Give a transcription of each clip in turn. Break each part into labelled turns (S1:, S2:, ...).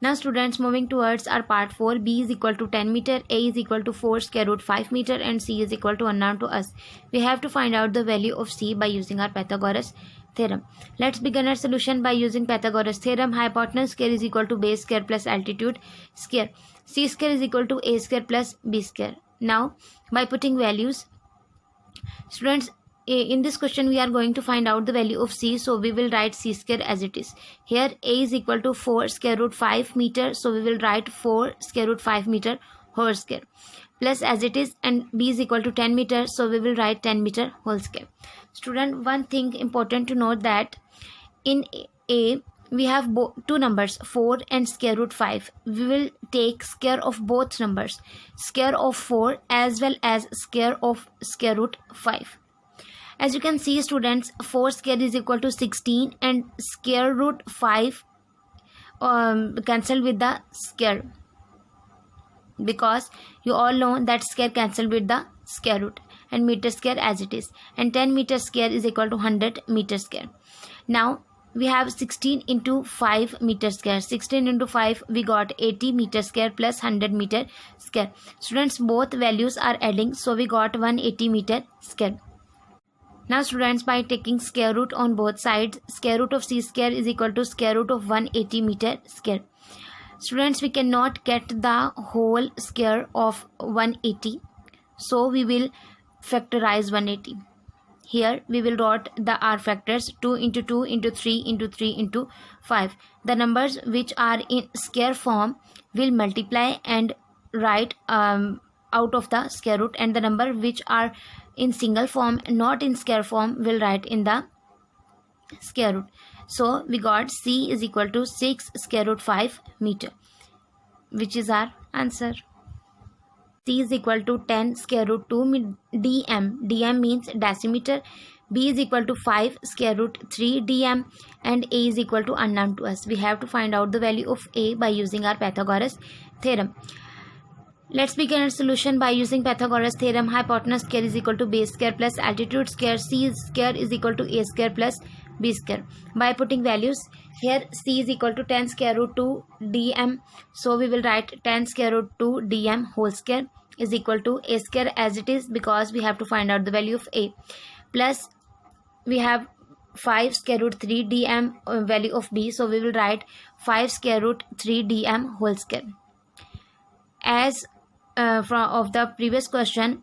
S1: Now students, moving towards our part 4, b is equal to 10 meter, a is equal to 4 square root 5 meter and c is equal to unknown to us. We have to find out the value of c by using our Pythagoras theorem. Let's begin our solution by using Pythagoras theorem. Hypotenuse square is equal to base square plus altitude square. C square is equal to a square plus b square. Now by putting values, students, in this question we are going to find out the value of c, so we will write c square as it is. Here a is equal to 4 square root 5 meter, so we will write 4 square root 5 meter whole square plus as it is, and b is equal to 10 meter, so we will write 10 meter whole square. Student, one thing important to note that in a we have two numbers 4 and square root 5. We will take square of both numbers, square of 4 as well as square of square root 5. As you can see students, 4 square is equal to 16 and square root 5 cancel with the square, because you all know that square cancel with the square root, and meter square as it is, and 10 meter square is equal to 100 meter square. Now we have 16 into 5 meter square. 16 into 5 we got 80 meter square plus 100 meter square. Students, both values are adding, so we got 180 meter square. Now students, by taking square root on both sides, square root of c square is equal to square root of 180 meter square. Students, we cannot get the whole square of 180, so we will factorize 180. Here we will write the r factors 2 into 2 into 3 into 3 into 5. The numbers which are in square form will multiply and write out of the square root, and the number which are in single form, not in square form, will write in the square root. So we got c is equal to 6 square root 5 meter, which is our answer. C is equal to 10 square root 2 dm. Dm means decimeter. B is equal to 5 square root 3 dm, and a is equal to unknown to us. We have to find out the value of a by using our Pythagoras theorem. Let's begin our solution by using Pythagoras theorem. Hypotenuse square is equal to base square plus altitude square. C square is equal to a square plus b square. By putting values, here c is equal to 10 square root 2 dm, so we will write 10 square root 2 dm whole square is equal to a square as it is, because we have to find out the value of a, plus we have 5 square root 3 dm value of b, so we will write 5 square root 3 dm whole square. As of the previous question,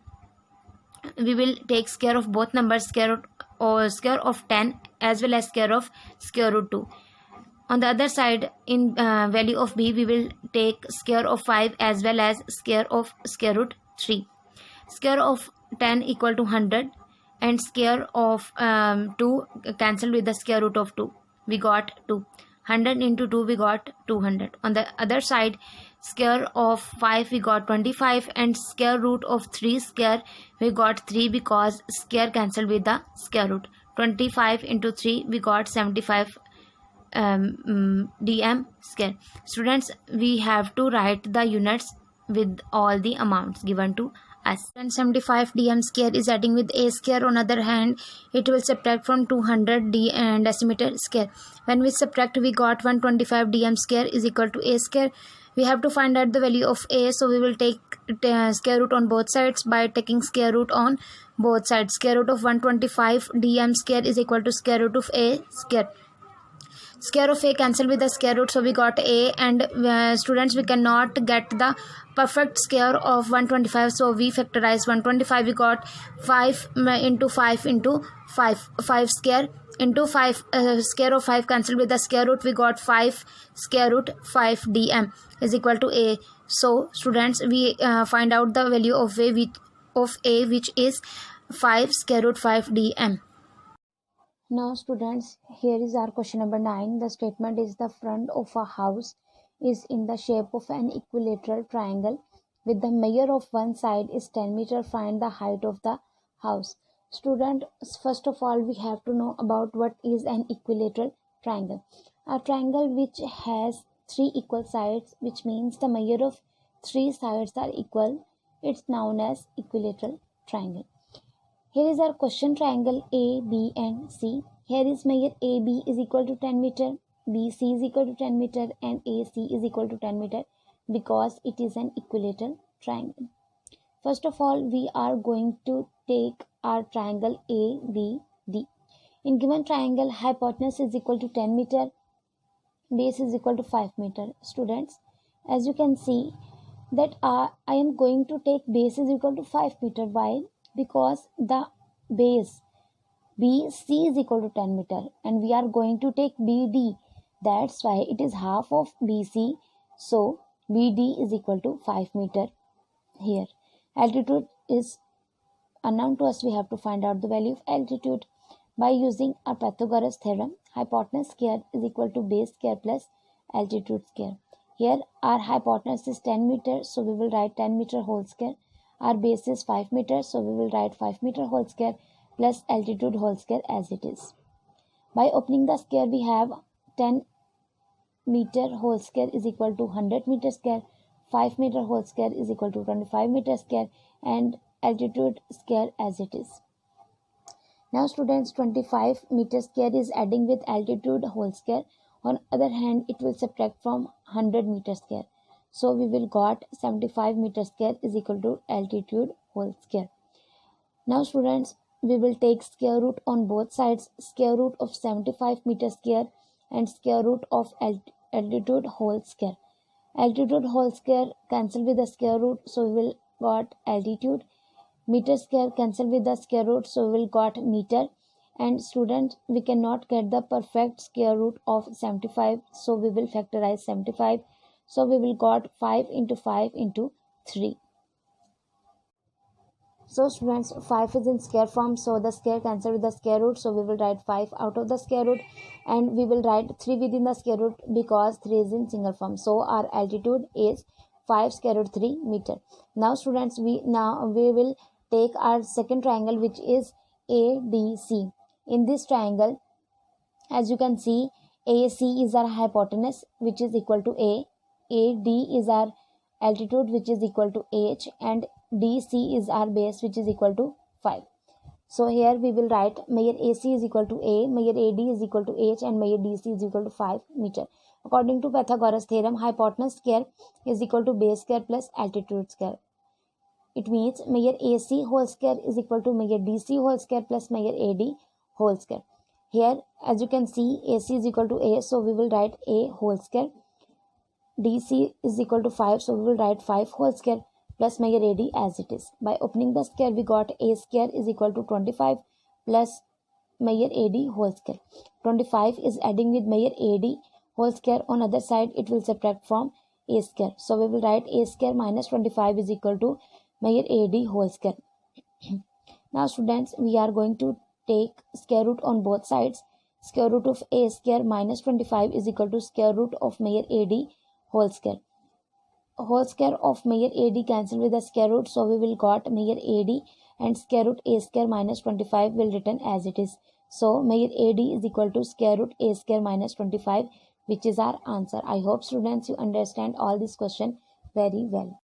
S1: we will take square of both numbers, square of 10 as well as square root 2. On the other side, in value of b, we will take square of 5 as well as square of square root 3. Square of 10 equal to 100, and square of 2 cancel with the square root of 2. We got 2. 100 into 2 we got 200. On the other side, square of 5 we got 25, and square root of 3 square we got 3, because square cancel with the square root. 25 into 3 we got 75 dm square. Students, we have to write the units with all the amounts given to us. 75 dm square is adding with a square. On other hand, it will subtract from 200 decimeter square. When we subtract, we got 125 dm square is equal to a square. We have to find out the value of a, so we will take square root on both sides. By taking square root on both sides, square root of 125 dm square is equal to square root of a square. Square of a cancel with the square root, so we got a, and students, we cannot get the perfect square of 125, so we factorize 125. We got 5 into 5 into 5 square into 5 square of 5 cancel with the square root. We got 5 square root 5 dm is equal to a. So students, we find out the value of a, which is 5 square root 5 dm. Now students, here is our question number 9. The statement is the front of a house is in the shape of an equilateral triangle with the measure of one side is 10 meter. Find the height of the house. Student, first of all, we have to know about what is an equilateral triangle. A triangle which has 3 equal sides, which means the measure of 3 sides are equal, it's known as equilateral triangle. Here is our question: triangle A, B and C. Here is measure AB is equal to 10 meter. BC is equal to 10 meter and AC is equal to 10 meter because it is an equilateral triangle. First of all, we are going to take our triangle ABD. In given triangle, hypotenuse is equal to 10 meter, base is equal to 5 meter. Students, as you can see that I am going to take base is equal to 5 meter. Why? Because the base BC is equal to 10 meter and we are going to take BD. That's why it is half of BC. So BD is equal to 5 meter here. Altitude is unknown to us. We have to find out the value of altitude by using our Pythagoras theorem. Hypotenuse square is equal to base square plus altitude square. Here our hypotenuse is 10 meters, so we will write 10 meter whole square. Our base is 5 meters, so we will write 5 meter whole square plus altitude whole square as it is. By opening the square, we have 10 meter whole square is equal to 100 meter square, 5 meter whole square is equal to 25 meter square, and altitude square as it is. Now students, 25 meter square is adding with altitude whole square. On other hand, it will subtract from 100 meter square. So we will got 75 meter square is equal to altitude whole square. Now students, we will take square root on both sides, square root of 75 meter square and square root of altitude whole square. Altitude whole square cancel with the square root, so we will got altitude. Meter square cancel with the square root, so we will got meter. And students, we cannot get the perfect square root of 75, so we will factorize 75. So we will got 5 into 5 into 3. So students, 5 is in square form, so the square cancel with the square root, so we will write 5 out of the square root, and we will write 3 within the square root because 3 is in single form. So our altitude is 5 square root 3 meter. Now students, we will take our second triangle, which is ADC. In this triangle, as you can see, AC is our hypotenuse, which is equal to A. AD is our altitude, which is equal to H, and DC is our base, which is equal to 5. So here we will write measure AC is equal to A, measure AD is equal to H, and measure DC is equal to 5 meter. According to Pythagoras theorem, hypotenuse square is equal to base square plus altitude square. It means measure AC whole square is equal to measure DC whole square plus measure AD whole square. Here, as you can see, AC is equal to A, so we will write A whole square. DC is equal to 5, so we will write 5 whole square plus measure AD as it is. By opening the square, we got A square is equal to 25 plus measure AD whole square. 25 is adding with measure AD whole square. On other side, it will subtract from A square. So we will write A square minus 25 is equal to measure AD whole square. Now students, we are going to take square root on both sides. Square root of A square minus 25 is equal to square root of measure AD whole square. Whole square of measure AD cancel with the square root, so we will got measure AD and square root A square minus 25 will written as it is. So measure AD is equal to square root A square minus 25, which is our answer. I hope students you understand all this question very well.